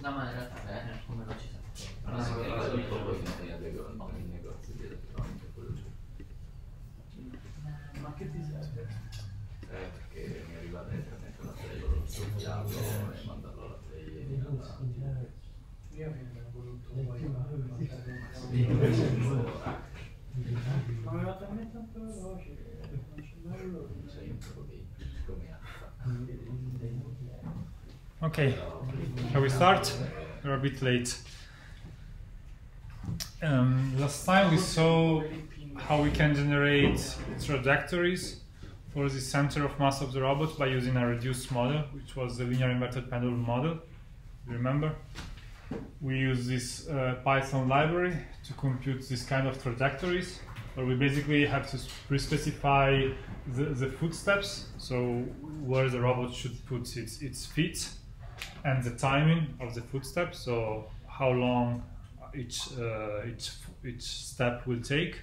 No, ma in realtà come lo ci sa. Ma che ti serve? Perché mi arriva dentro la play, loro soffiarlo e mandarlo alla play. Io mi ho voluto ma aveva talmente tanto veloce che non c'è bello. Okay, shall we start? We're a bit late. Last time we saw how we can generate trajectories for the center of mass of the robot by using a reduced model, which was the linear inverted pendulum model. You remember? We use this Python library to compute this kind of trajectories, where we basically have to pre-specify the footsteps, so where the robot should put its feet, and the timing of the footsteps, so how long each step will take.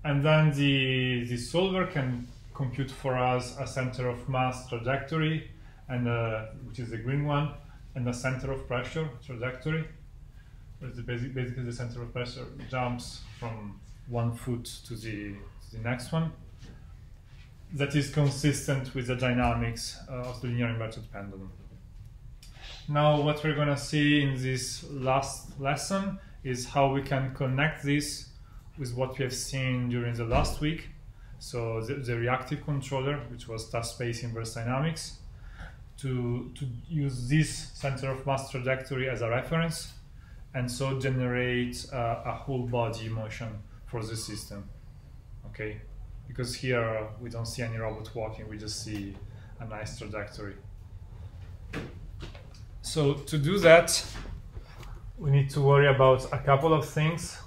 And then the solver can compute for us a center of mass trajectory, and which is the green one, and a center of pressure trajectory, where basically the center of pressure jumps from one foot to the next one. That is consistent with the dynamics of the linear inverted pendulum. Now what we're going to see in this last lesson is how we can connect this with what we have seen during the last week. So the reactive controller, which was task space inverse dynamics, to use this center of mass trajectory as a reference, and so generate a whole body motion for the system. Okay, because here we don't see any robot walking, we just see a nice trajectory. So to do that, we need to worry about a couple of things.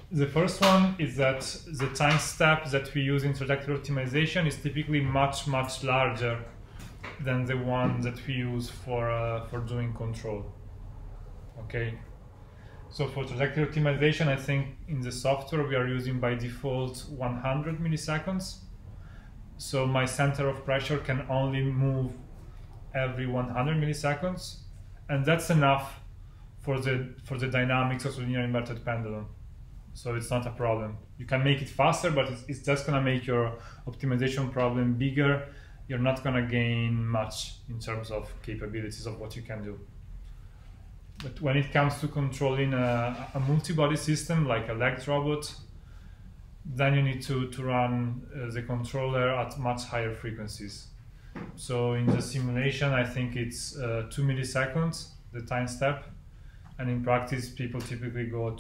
The first one is that the time step that we use in trajectory optimization is typically much larger than the one that we use for doing control. Okay, so for trajectory optimization, I think in the software we are using by default 100 milliseconds. So my center of pressure can only move every 100 milliseconds, and that's enough for the dynamics of the linear inverted pendulum. So it's not a problem. You can make it faster, but it's just going to make your optimization problem bigger. You're not going to gain much in terms of capabilities of what you can do. But when it comes to controlling a multi-body system like a legged robot, then you need to run the controller at much higher frequencies. So in the simulation, I think it's 2 milliseconds, the time step. And in practice, people typically go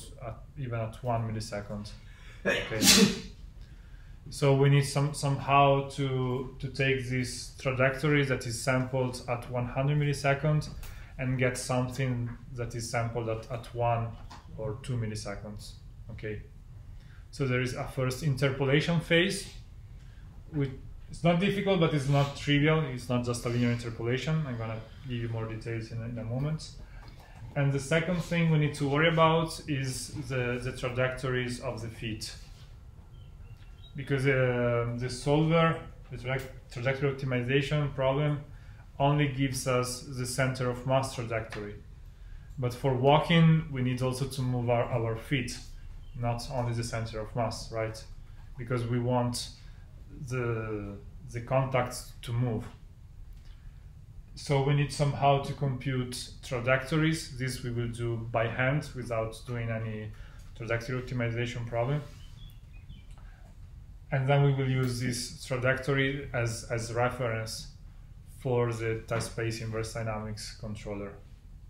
even at 1 millisecond. Okay. So we need somehow to take this trajectory that is sampled at 100 milliseconds and get something that is sampled at 1 or 2 milliseconds. Okay. So there is a first interpolation phase. It's not difficult, but it's not trivial. It's not just a linear interpolation. I'm going to give you more details in a moment. And the second thing we need to worry about is the trajectories of the feet. Because the solver, the trajectory optimization problem, only gives us the center of mass trajectory. But for walking, we need also to move our feet, not only the center of mass, right? Because we want the contacts to move. So we need somehow to compute trajectories. This we will do by hand without doing any trajectory optimization problem. And then we will use this trajectory as reference for the task space inverse dynamics controller.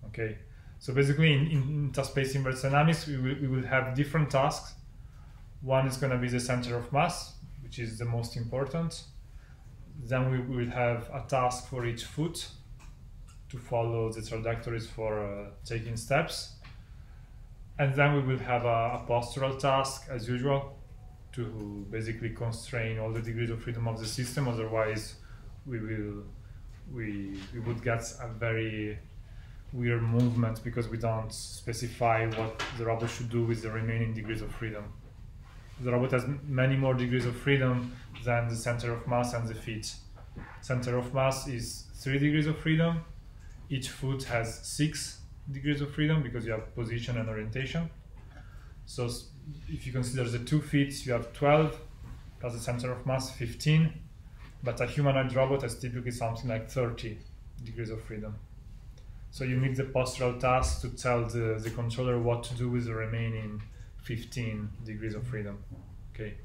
Okay. So basically in task space inverse dynamics, we will have different tasks. One is going to be the center of mass, which is the most important. Then we will have a task for each foot to follow the trajectories for taking steps. And then we will have a postural task as usual to basically constrain all the degrees of freedom of the system. Otherwise, we would get a very weird movement because we don't specify what the robot should do with the remaining degrees of freedom. the robot has many more degrees of freedom than the center of mass and the feet. Center of mass is 3 degrees of freedom. Each foot has 6 degrees of freedom because you have position and orientation. So if you consider the 2 feet, you have 12, plus the center of mass 15. But a humanoid robot has typically something like 30 degrees of freedom. So you need the postural task to tell the controller what to do with the remaining 15 degrees of freedom. Okay.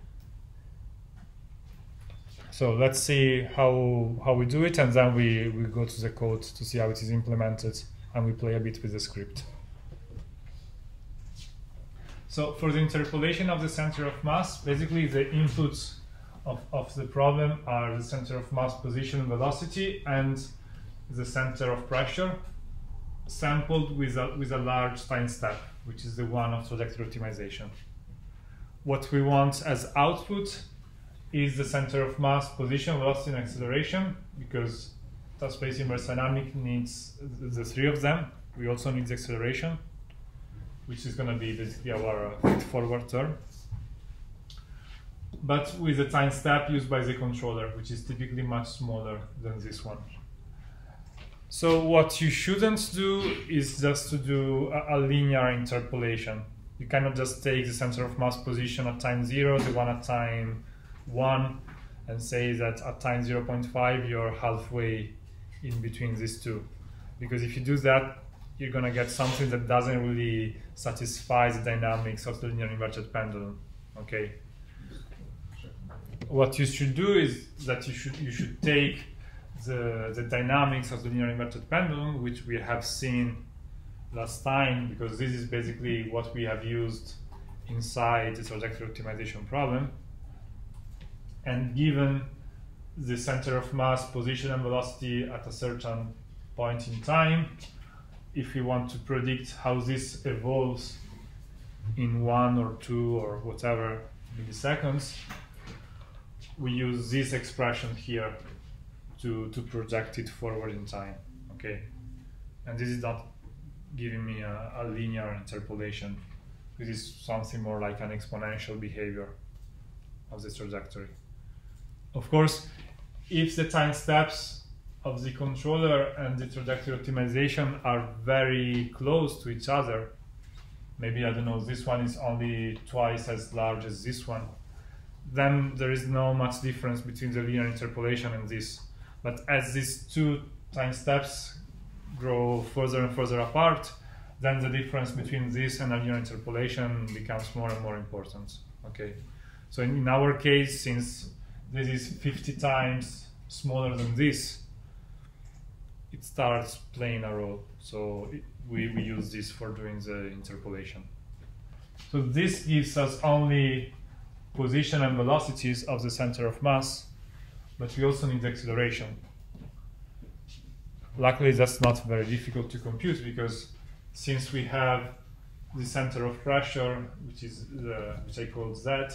So let's see how we do it, and then we go to the code to see how it is implemented, and we play a bit with the script. So for the interpolation of the center of mass, basically the inputs of the problem are the center of mass, position, and velocity, and the center of pressure, sampled with a large time step, which is the one of trajectory optimization. What we want as output is the center of mass, position, velocity, and acceleration, because task space inverse dynamic needs the 3 of them. We also need the acceleration, which is going to be basically our feed-forward term, but with the time step used by the controller, which is typically much smaller than this one. So what you shouldn't do is just to do a linear interpolation. You cannot just take the center of mass position at time 0, the one at time 1, and say that at time 0.5 you're halfway in between these two. Because if you do that, you're going to get something that doesn't really satisfy the dynamics of the linear inverted pendulum. Okay. What you should do is that you should take the dynamics of the linear inverted pendulum, which we have seen last time, because this is basically what we have used inside the trajectory optimization problem. And given the center of mass, position, and velocity at a certain point in time, if we want to predict how this evolves in 1 or 2 or whatever milliseconds, we use this expression here to project it forward in time. Okay, and this is not giving me a linear interpolation. This is something more like an exponential behavior of the trajectory. Of course, if the time steps of the controller and the trajectory optimization are very close to each other, maybe, I don't know, this one is only twice as large as this one, then there is no much difference between the linear interpolation and this. But as these two time steps grow further and further apart, then the difference between this and a linear interpolation becomes more and more important. Okay, so in our case, since this is 50 times smaller than this, it starts playing a role. So we use this for doing the interpolation. So this gives us only position and velocities of the center of mass, but we also need the acceleration. Luckily, that's not very difficult to compute, because since we have the center of pressure, which I call Z,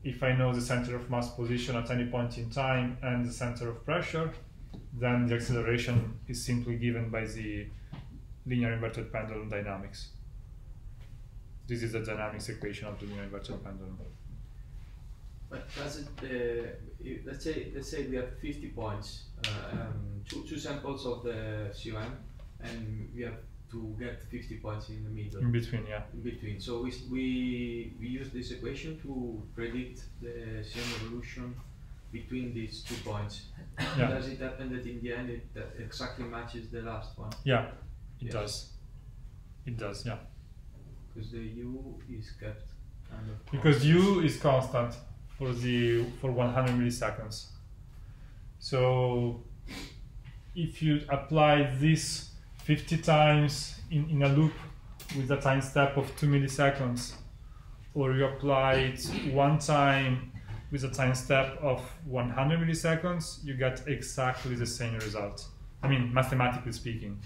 if I know the center of mass position at any point in time and the center of pressure, then the acceleration is simply given by the linear inverted pendulum dynamics. This is the dynamics equation of the linear inverted pendulum. But does it, let's say we have 50 points, two samples of the COM, and we have to get 50 points in the middle. In between, yeah. In between. So we use this equation to predict the COM evolution between these 2 points. Yeah. Does it happen that in the end it exactly matches the last one? Yeah, it does. It does, yeah. Because the U is kept kind of because constant. U is constant for 100 milliseconds. So if you apply this 50 times in a loop with a time step of 2 milliseconds, or you apply it 1 time with a time step of 100 milliseconds, you get exactly the same result. I mean, mathematically speaking.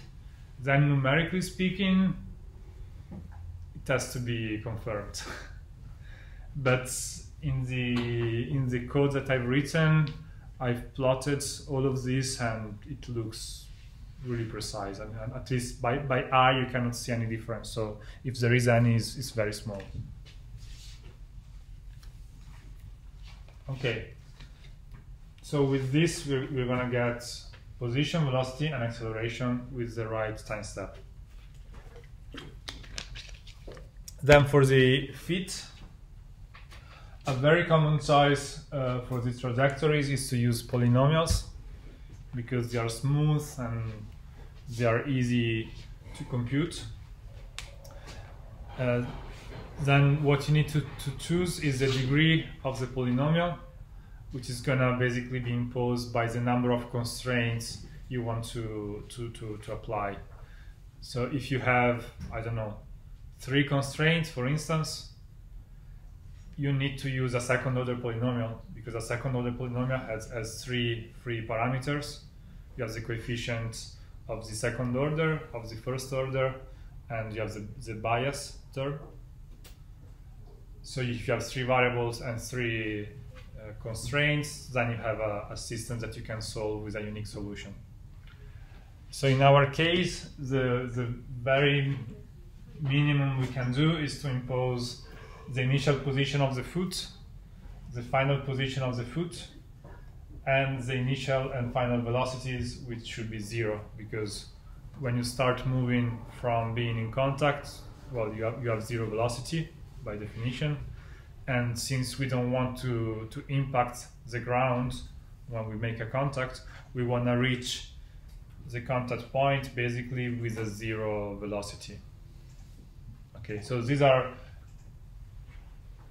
Then numerically speaking, it has to be confirmed. But in the code that I've written, I've plotted all of this, and it looks really precise. And at least by eye, you cannot see any difference. So if there is any, it's very small. Okay. So with this, we're gonna get position, velocity, and acceleration with the right time step. Then for the feet, a very common choice for the trajectories is to use polynomials because they are smooth and they are easy to compute. Then what you need to choose is the degree of the polynomial, which is gonna basically be imposed by the number of constraints you want to apply. So if you have, I don't know, 3 constraints, for instance, you need to use a second order polynomial because a second order polynomial has 3 free parameters. You have the coefficient of the second order, of the first order, and you have the bias term. So if you have 3 variables and 3 constraints, then you have a system that you can solve with a unique solution. So in our case, the very minimum we can do is to impose the initial position of the foot, the final position of the foot, and the initial and final velocities, which should be 0, because when you start moving from being in contact, well, you have 0 velocity by definition. And since we don't want to impact the ground when we make a contact, we want to reach the contact point basically with a 0 velocity. Okay, so these are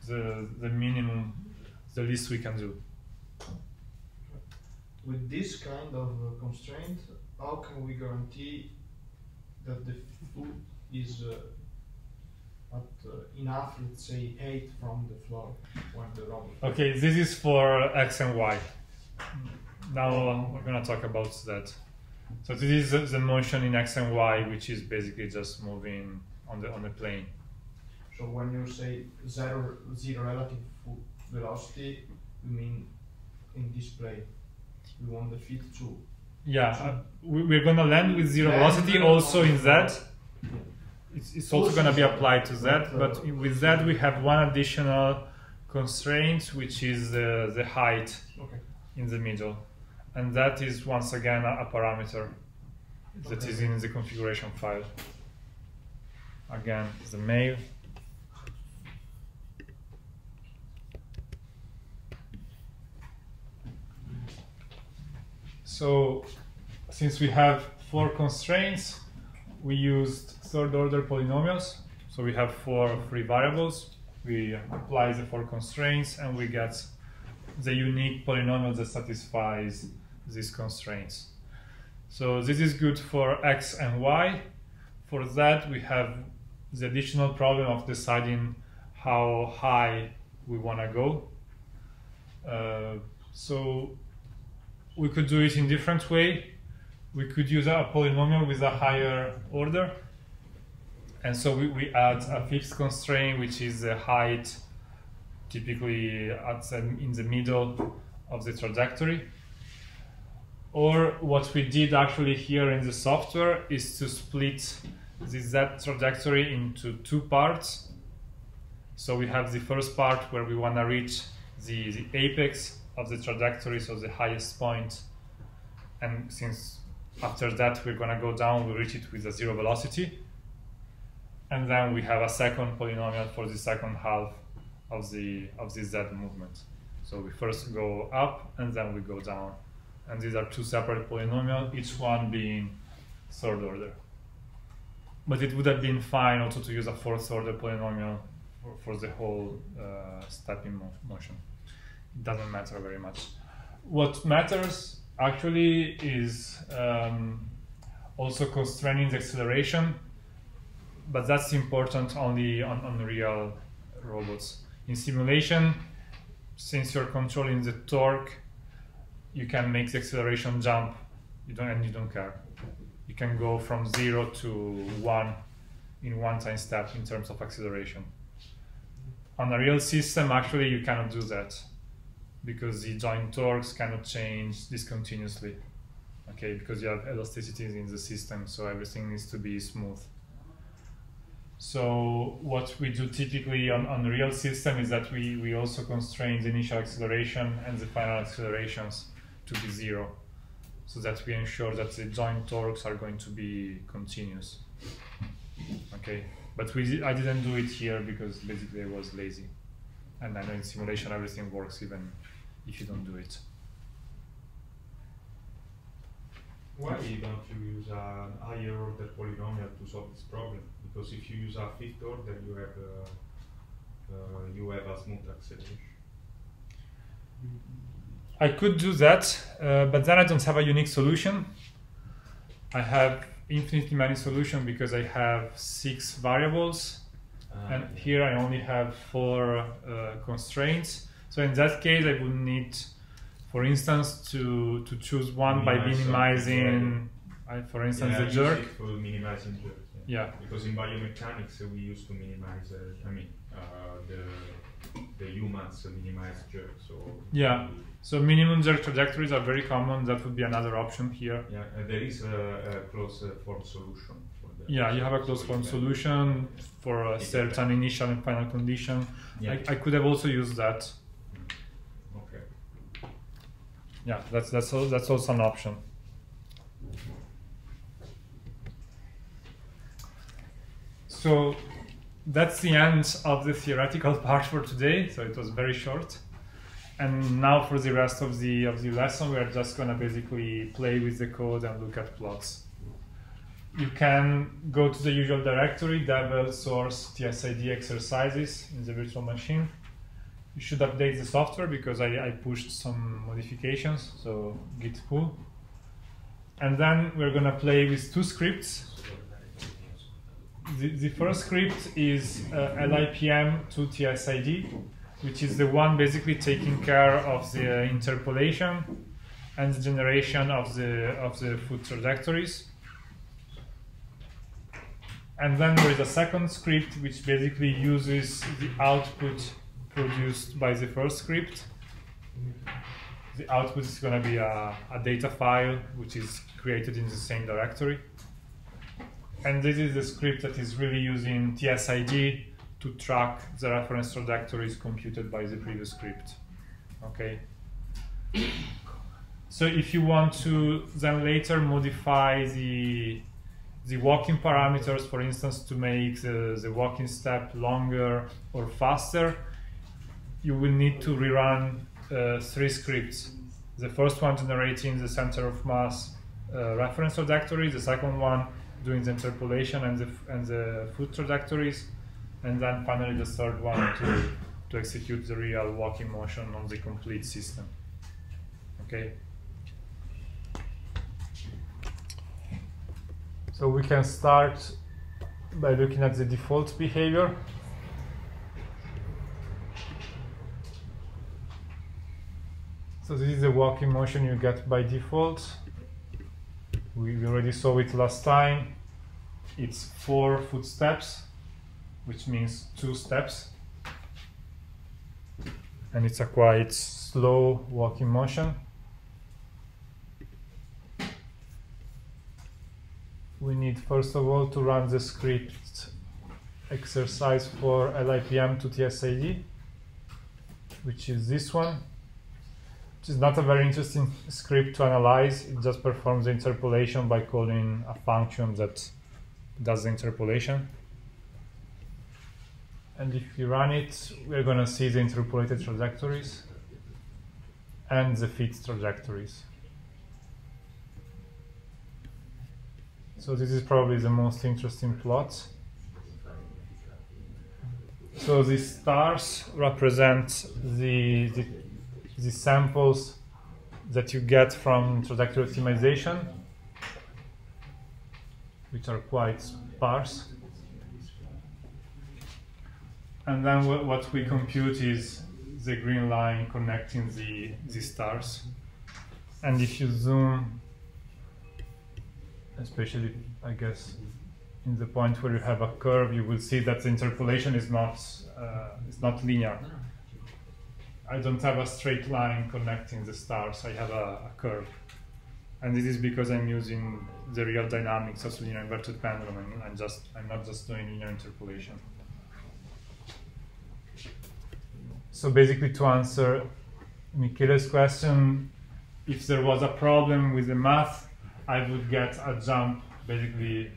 the minimum, the least we can do. With this kind of constraint, how can we guarantee that the foot is at enough, let's say, height from the floor when the robot? Okay, this is for X and Y. Now we're going to talk about that. So this is the motion in X and Y, which is basically just moving on the plane. So when you say zero relative foot velocity, you mean in this plane? We want the feet to... Yeah, we're going to land with 0 velocity also in Z. It's also going to be applied to Z, but with Z we have one additional constraint, which is the height in the middle. And that is once again a parameter that is in the configuration file. Again, the mail. So since we have 4 constraints, we used third order polynomials. So we have 4 free variables. We apply the 4 constraints and we get the unique polynomial that satisfies these constraints. So this is good for X and Y. For that, we have the additional problem of deciding how high we want to go. So we could do it in different way. We could use a polynomial with a higher order. And so we add a 5th constraint, which is the height, typically in the middle of the trajectory. Or what we did actually here in the software is to split the Z trajectory into 2 parts. So we have the first part where we want to reach the apex of the trajectory, so the highest point. And since after that we're going to go down, we reach it with a 0 velocity. And then we have a second polynomial for the second half of the Z movement. So we first go up and then we go down. And these are 2 separate polynomials, each one being third order. But it would have been fine also to use a 4th order polynomial for the whole stepping motion. It doesn't matter very much. What matters actually is also constraining the acceleration, but that's important only on real robots. In simulation, since you're controlling the torque, you can make the acceleration jump, you don't care. You can go from 0 to 1 in one time step in terms of acceleration. On a real system, actually, you cannot do that because the joint torques cannot change discontinuously. Okay, because you have elasticities in the system, so everything needs to be smooth. So what we do typically on the real system is that we also constrain the initial acceleration and the final accelerations to be 0, so that we ensure that the joint torques are going to be continuous. Okay, but I didn't do it here because basically I was lazy, and I know in simulation everything works even if you don't do it. Why don't you use a higher order polynomial to solve this problem? Because if you use a fifth order, you have a smooth acceleration. I could do that, but then I don't have a unique solution. I have infinitely many solutions because I have 6 variables, and here I only have 4 constraints. So in that case, I would need, for instance, to choose one by minimizing, for instance, the jerk. Use it for minimizing jerk. Yeah. Because in biomechanics we used to minimize. The humans minimize jerk. So yeah. So minimum jerk trajectories are very common. That would be another option here. Yeah, there is a closed form solution for that. Yeah, you have a closed form solution for a certain initial and final condition. Yeah. I could have also used that. Okay. Yeah, that's also an option. So that's the end of the theoretical part for today. So it was very short. And now for the rest of the lesson, we are just going to basically play with the code and look at plots. You can go to the usual directory, devel source TSID exercises in the virtual machine. You should update the software because I pushed some modifications, so git pull. And then we're going to play with 2 scripts. The first script is LIPM to TSID, which is the one basically taking care of the interpolation and the generation of the foot trajectories. And then there is a second script which basically uses the output produced by the first script. The output is going to be a data file which is created in the same directory. And this is the script that is really using TSID to track the reference trajectories computed by the previous script. Okay. So if you want to then later modify the walking parameters, for instance, to make the walking step longer or faster, you will need to rerun 3 scripts. The first one generating the center of mass reference trajectory, the second one doing the interpolation and the foot trajectories, and then finally the third one to execute the real walking motion on the complete system. Okay. So we can start by looking at the default behavior. So this is the walking motion you get by default. We already saw it last time. It's 4 footsteps, which means 2 steps. And it's a quite slow walking motion. We need first of all to run the script exercise for LIPM to TSID, which is this one. Which is not a very interesting script to analyze. It just performs the interpolation by calling a function that does the interpolation. And if you run it, we're going to see the interpolated trajectories and the fit trajectories. So this is probably the most interesting plot. So the stars represent the samples that you get from trajectory optimization, which are quite sparse. And then what we compute is the green line connecting the stars. And if you zoom, especially, I guess, in the point where you have a curve, you will see that the interpolation is not linear. I don't have a straight line connecting the stars. I have a curve. And this is because I'm using the real dynamics of the linear inverted pendulum, and I'm not just doing linear interpolation. So basically, to answer Michele's question, if there was a problem with the math, I would get a jump basically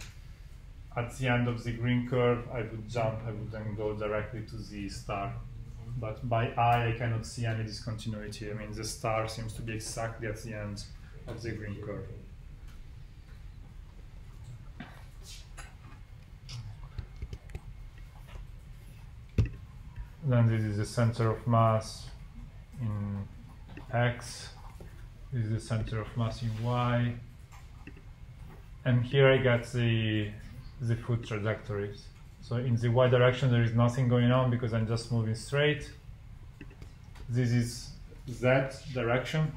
at the end of the green curve. I would jump, I would then go directly to the star. But by eye, I cannot see any discontinuity. I mean, the star seems to be exactly at the end of the green curve. Then this is the center of mass in X. This is the center of mass in Y. And here I get the foot trajectories. So in the Y direction, there is nothing going on because I'm just moving straight. This is Z direction.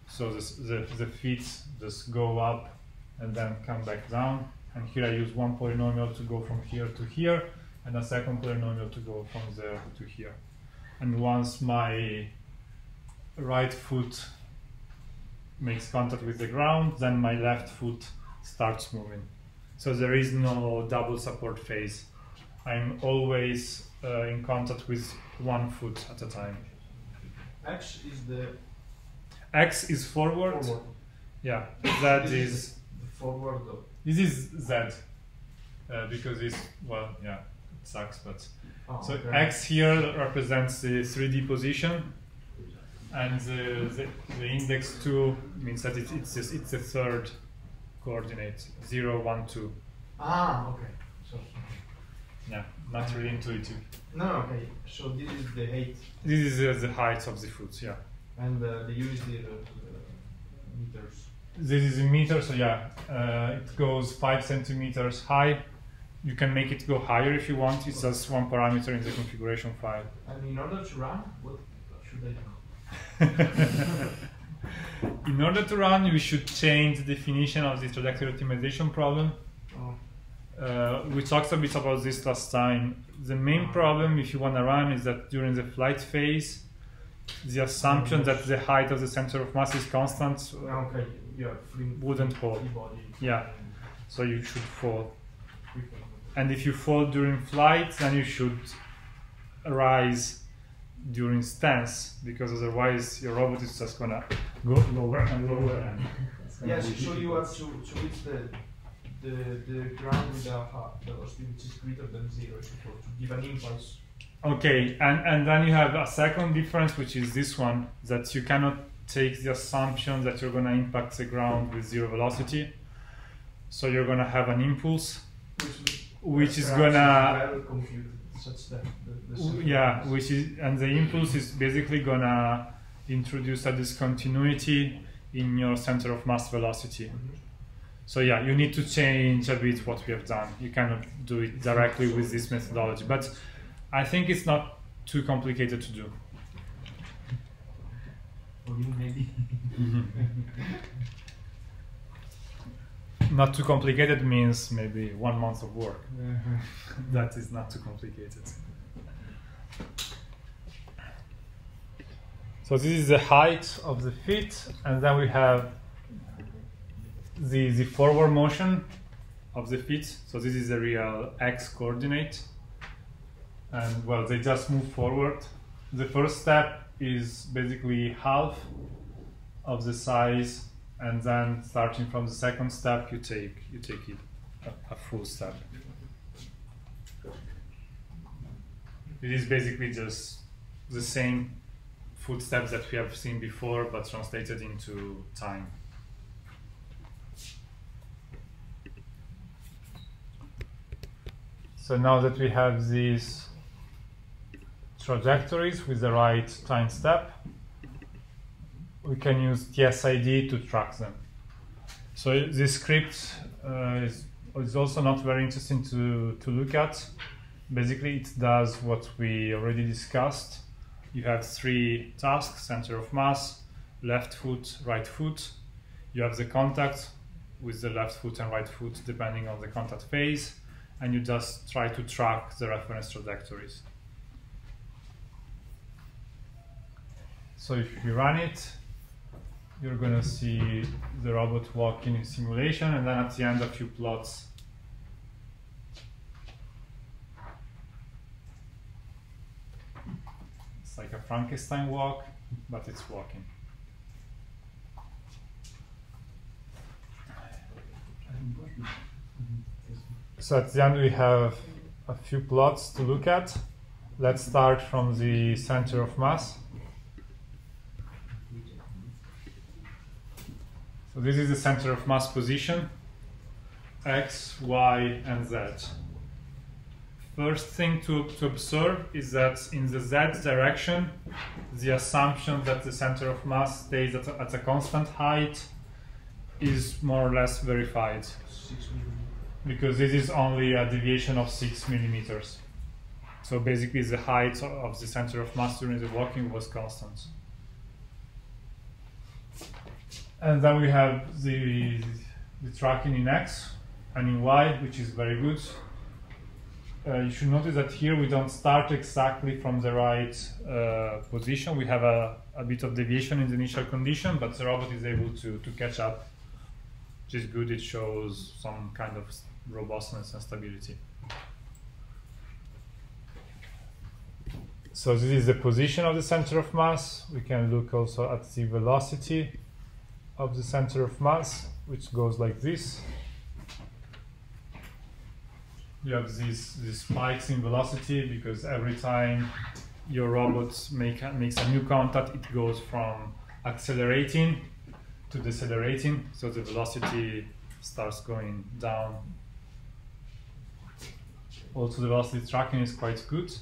So the feet just go up and then come back down. And here I use one polynomial to go from here to here, and a second polynomial to go from there to here. And once my right foot makes contact with the ground, then my left foot starts moving. So there is no double support phase. I'm always in contact with one foot at a time. X is the X is forward. Yeah, Z is the forward. This is Z because it's, well, yeah, it sucks, but so okay. X here represents the 3D position, and the index 2 means that it's the third coordinate, 0, 1, 2. Ah, okay. So Yeah, not really intuitive. no, okay. So this is the height, This is the height of the foot, yeah. and the U is the meters. This is in meters, so yeah, it goes 5 centimeters high. You can make it go higher if you want. It's just one parameter in the configuration file. And in order to run, what should I do? In order to run, we should change the definition of the trajectory optimization problem. We talked a bit about this last time. The main problem, if you want to run, is that during the flight phase, the assumption that the height of the center of mass is constant Okay, yeah, wouldn't hold. body. Yeah, so you should fall. And if you fall during flight, then you should rise during stance, because otherwise your robot is just gonna go lower and lower. And Yes, so you have to reach the ground with a velocity which is greater than 0 to give an impulse. Okay, and then you have a second difference, which is this one, that you cannot take the assumption that you're gonna impact the ground with 0 velocity. So you're gonna have an impulse, which is gonna, well computed, such that yeah, and the impulse is basically gonna introduce a discontinuity in your center of mass velocity. So yeah, you need to change a bit what we have done. You cannot do it directly with this methodology, but I think it's not too complicated to do. For you, maybe. Not too complicated means maybe 1 month of work. That is not too complicated. So this is the height of the feet, and then we have the forward motion of the feet. So this is the real x coordinate, and well, they just move forward. The first step is basically half of the size, and then starting from the second step, you take it a full step. It is basically just the same footsteps that we have seen before, but translated into time. So now that we have these trajectories with the right time step, we can use TSID to track them. So this script is also not very interesting to look at. Basically, it does what we already discussed. You have 3 tasks: center of mass, left foot, right foot. You have the contact with the left foot and right foot depending on the contact phase, and you just try to track the reference trajectories. So if you run it, you're gonna see the robot walking in simulation, and then at the end a few plots. It's like a Frankenstein walk, but it's walking. So at the end we have a few plots to look at. Let's start from the center of mass. So this is the center of mass position, X, Y, and Z. First thing to observe is that in the Z direction, the assumption that the center of mass stays at a constant height is more or less verified, because this is only a deviation of 6 millimeters. So basically the height of the center of mass during the walking was constant. And then we have the tracking in X and in Y, which is very good. You should notice that here we don't start exactly from the right position. We have a bit of deviation in the initial condition, but the robot is able to catch up, which is good. It shows some kind of robustness and stability. So this is the position of the center of mass. We can look also at the velocity of the center of mass, which goes like this. You have these spikes in velocity because every time your robot makes a new contact, it goes from accelerating to decelerating, so the velocity starts going down. Also, the velocity tracking is quite good.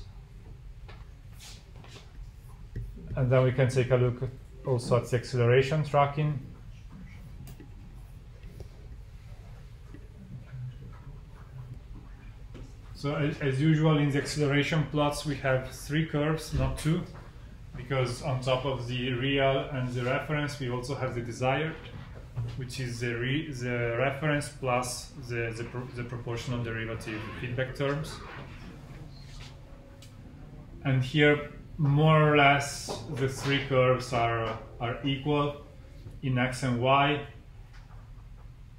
And then we can take a look also at the acceleration tracking. So as usual in the acceleration plots we have 3 curves, not 2, because on top of the real and the reference we also have the desired, which is the reference plus the proportional derivative feedback terms. And here more or less the 3 curves are equal in X and Y.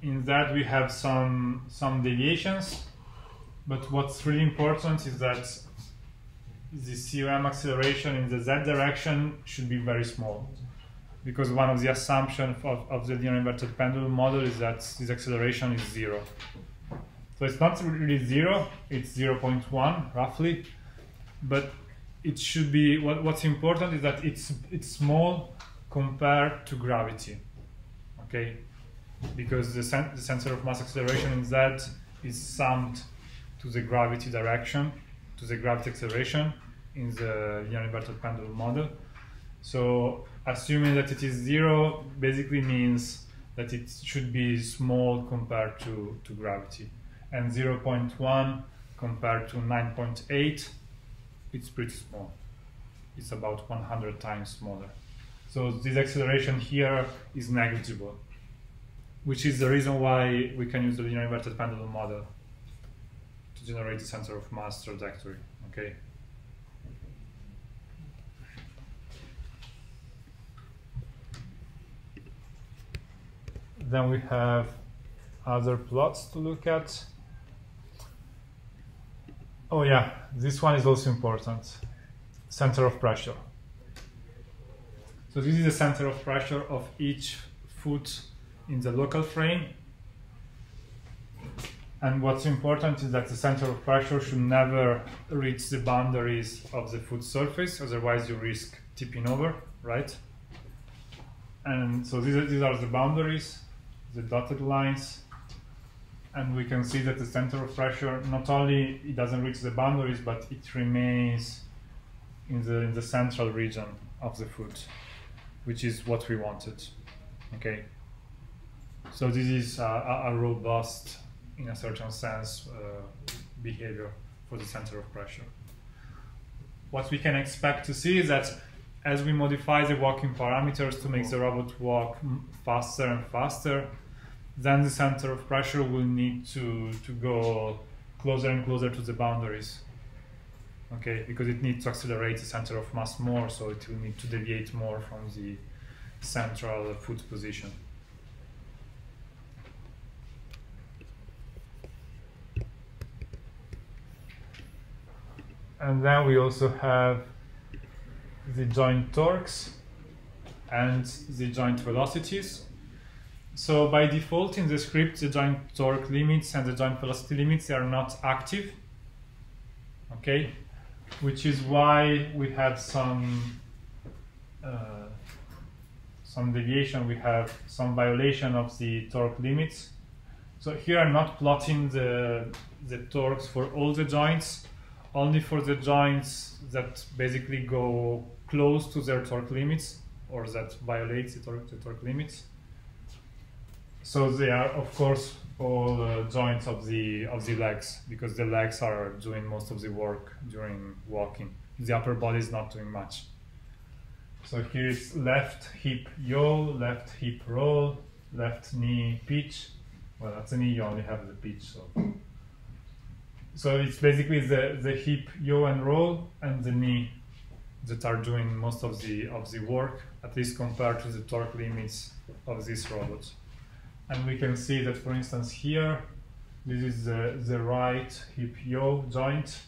In that we have some deviations. But what's really important is that the COM acceleration in the Z direction should be very small, because one of the assumptions of the linear inverted pendulum model is that this acceleration is 0. So it's not really 0, it's 0.1 roughly, but it should be, what's important is that it's small compared to gravity, okay? Because the center of mass acceleration in Z is summed to the gravity direction, to the gravity acceleration in the linear inverted pendulum model. So assuming that it is 0 basically means that it should be small compared to gravity. And 0.1 compared to 9.8, it's pretty small. It's about 100 times smaller. So this acceleration here is negligible, which is the reason why we can use the linear inverted pendulum model to generate the center of mass trajectory, okay? Then we have other plots to look at. Oh yeah, this one is also important. Center of pressure. So this is the center of pressure of each foot in the local frame. And what's important is that the center of pressure should never reach the boundaries of the foot surface, otherwise you risk tipping over, right? And so these are the boundaries, the dotted lines. And we can see that the center of pressure, not only it doesn't reach the boundaries, but it remains in the central region of the foot, which is what we wanted, okay? So this is a robust, in a certain sense, behavior for the center of pressure. What we can expect to see is that as we modify the walking parameters to make the robot walk faster and faster, then the center of pressure will need to go closer and closer to the boundaries, okay? Because it needs to accelerate the center of mass more, so it will need to deviate more from central foot position. And then we also have the joint torques and the joint velocities. So by default in the script, the joint torque limits and the joint velocity limits are not active, okay? Which is why we have some deviation, we have some violation of the torque limits. So here I'm not plotting the torques for all the joints, only for the joints that basically go close to their torque limits or that violate the torque limits. So they are, of course, all joints of the legs, because the legs are doing most of the work during walking. The upper body is not doing much. So here it's left hip yaw, left hip roll, left knee pitch. Well, that's a knee, you only have the pitch. So it's basically the hip yaw and roll and the knee that are doing most of the work, at least compared to the torque limits of this robot. And we can see that, for instance, here, this is the right hip yaw joint.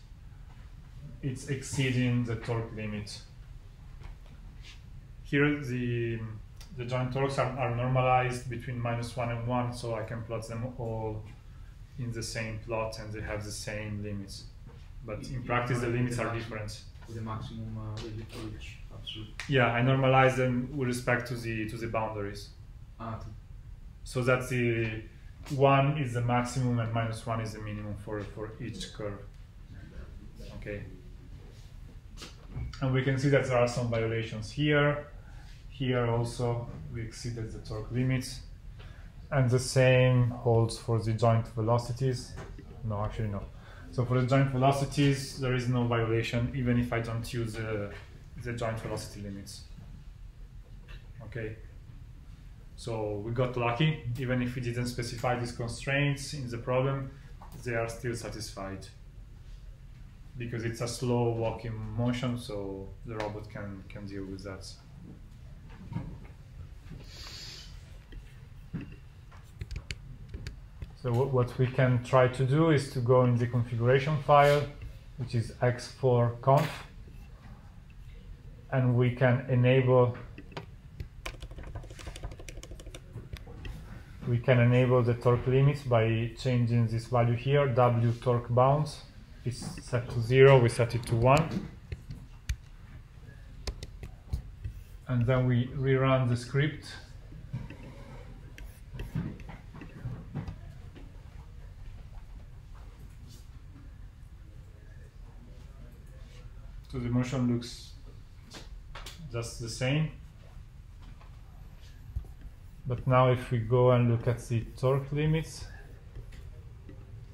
It's exceeding the torque limit. Here, the joint torques are normalized between -1 and 1, so I can plot them all in the same plot and they have the same limits. But in practice, the limits are different. With the maximum really for each absolute. Yeah, I normalize them with respect to the boundaries. So that the 1 is the maximum and -1 is the minimum for each curve. Okay. And we can see that there are some violations here. Here also we exceeded the torque limits. And the same holds for the joint velocities. No, actually no. So for the joint velocities, there is no violation, even if I don't use the joint velocity limits. Okay. So we got lucky. Even if we didn't specify these constraints in the problem, they are still satisfied. Because it's a slow walking motion, so the robot can deal with that. So what we can try to do is to go in the configuration file, which is x4conf, and we can enable the torque limits by changing this value here. W torque bounds is set to 0, we set it to 1. And then we rerun the script. So the motion looks just the same. But now if we go and look at the torque limits,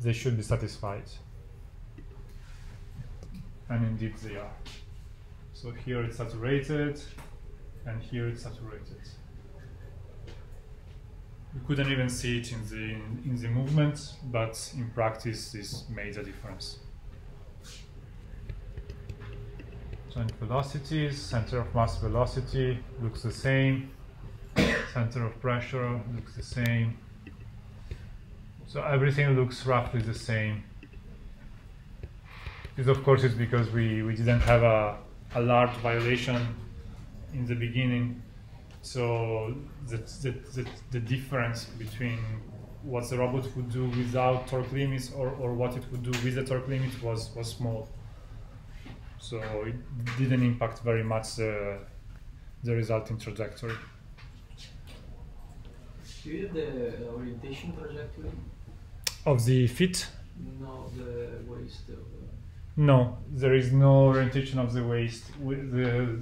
they should be satisfied. And indeed they are. So here it's saturated, and here it's saturated. We couldn't even see it in the movement, but in practice this made a difference. Joint velocities, center of mass velocity looks the same. Center of pressure looks the same. So everything looks roughly the same. This of course is because we didn't have a large violation in the beginning. So the difference between what the robot would do without torque limits or what it would do with the torque limit was small. So it didn't impact very much the resulting trajectory. Do you have the orientation trajectory? Of the feet? No, the waist. No, there is no orientation of the waist. The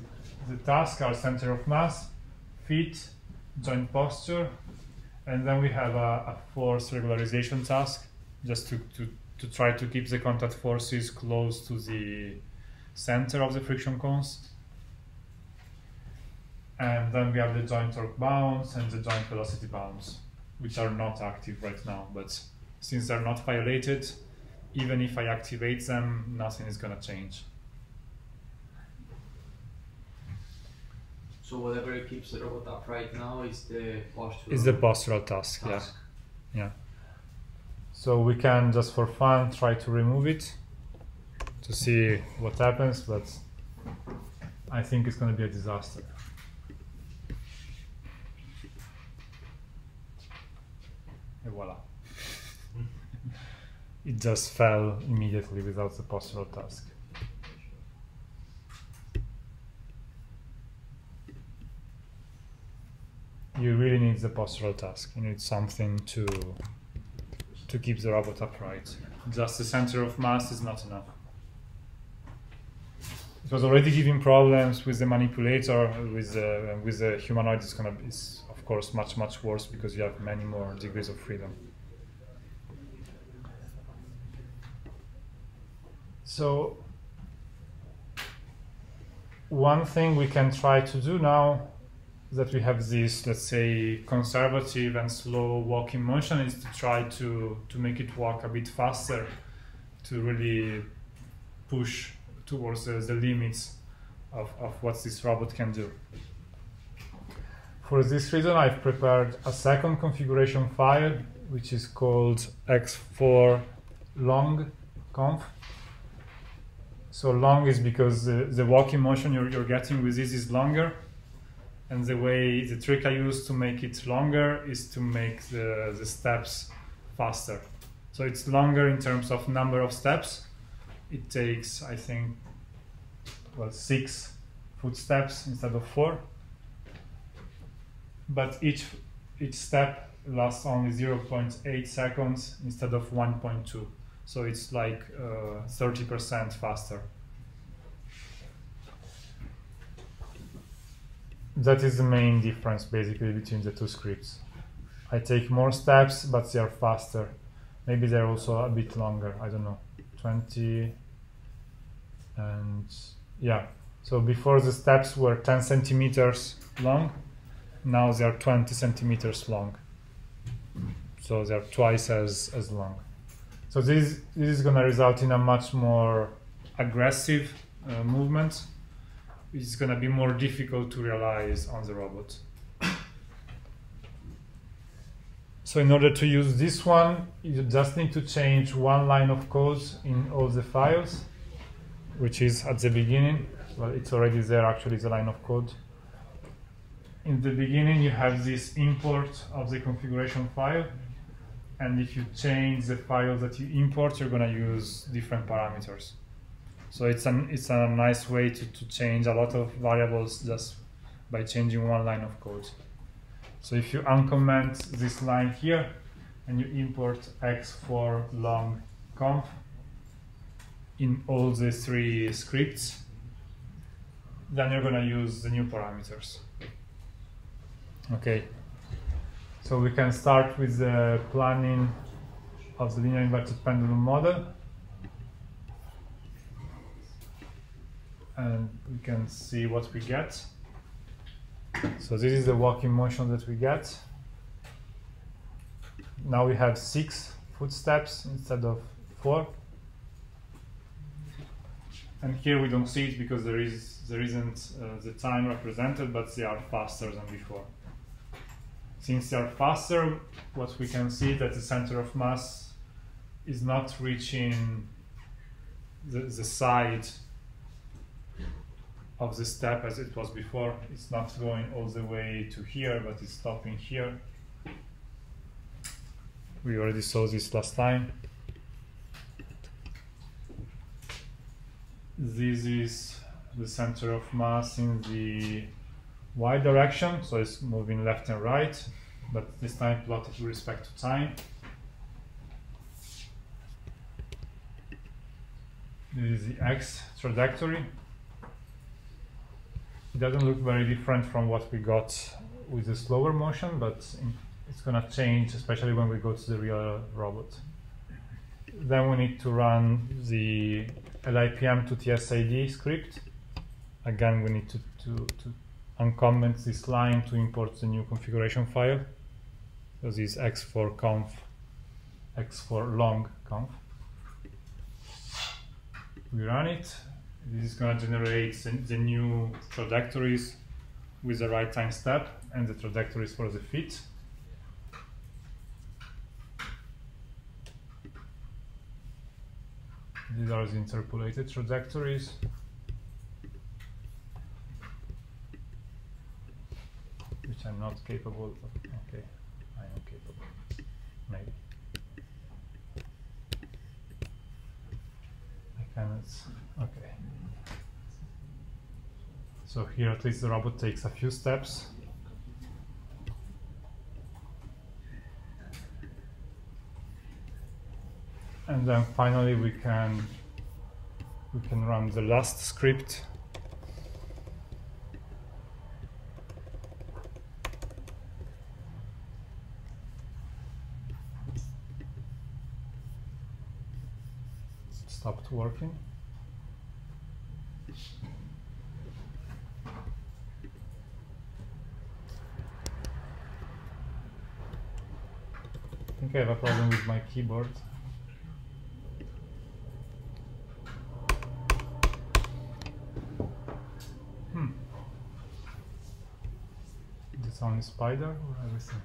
tasks are center of mass, feet, joint posture, and then we have a force regularization task, just to try to keep the contact forces close to the center of the friction cones. And then we have the joint torque bounds and the joint velocity bounds, which are not active right now, but since they're not violated, even if I activate them, nothing is going to change. So whatever keeps the robot upright now is the postural. Is the postural task, yeah. So we can just for fun try to remove it to see what happens, but I think it's going to be a disaster. And voila. It just fell immediately without the postural task. You really need the postural task. You need something to keep the robot upright. Just the center of mass is not enough. It was already giving problems with the manipulator. With the humanoid, it's of course much worse because you have many more degrees of freedom. So one thing we can try to do now that we have this, let's say, conservative and slow walking motion is to try to make it walk a bit faster, to really push towards the limits of what this robot can do. For this reason, I've prepared a second configuration file, which is called x4 long conf. So long is because the walking motion you're getting with this is longer. And the trick I use to make it longer is to make the steps faster. So it's longer in terms of number of steps. It takes, I think, 6 footsteps instead of 4. But each step lasts only 0.8 seconds instead of 1.2. So it's like 30% faster. That is the main difference basically between the two scripts. I take more steps, but they are faster. Maybe they're also a bit longer, I don't know, 20 and yeah. So before the steps were 10 centimeters long, now they are 20 centimeters long. So they are twice as long. So this is going to result in a much more aggressive movement. It's going to be more difficult to realize on the robot. So in order to use this one, you just need to change one line of code in all the files, which is at the beginning. Well, it's already there, actually, the line of code. In the beginning, you have this import of the configuration file. And if you change the file that you import, you're going to use different parameters. So it's a nice way to change a lot of variables just by changing one line of code. So if you uncomment this line here and you import x4 long conf in all the 3 scripts, then you're going to use the new parameters. Okay. So we can start with the planning of the linear inverted pendulum model. And we can see what we get. So this is the walking motion that we get. Now we have 6 footsteps instead of 4. And here we don't see it because there isn't the time represented, but they are faster than before. Since they are faster, what we can see that the center of mass is not reaching the side of the step as it was before. It's not going all the way to here, but it's stopping here. We already saw this last time. This is the center of mass in the y direction, so it's moving left and right, but this time plotted with respect to time. This is the x trajectory. It doesn't look very different from what we got with the slower motion, but it's going to change, especially when we go to the real robot. Then we need to run the LIPM to TSID script. Again, we need to uncomment this line to import the new configuration file. So this is x4 conf, x4 long conf. We run it. This is going to generate the new trajectories with the right time step and the trajectories for the feet. These are the interpolated trajectories. Which I'm not capable of. Okay, I am capable. Maybe. I cannot. Okay. So here at least the robot takes a few steps. And then finally we can run the last script. Stopped working. I think I have a problem with my keyboard. Is this only spider or everything?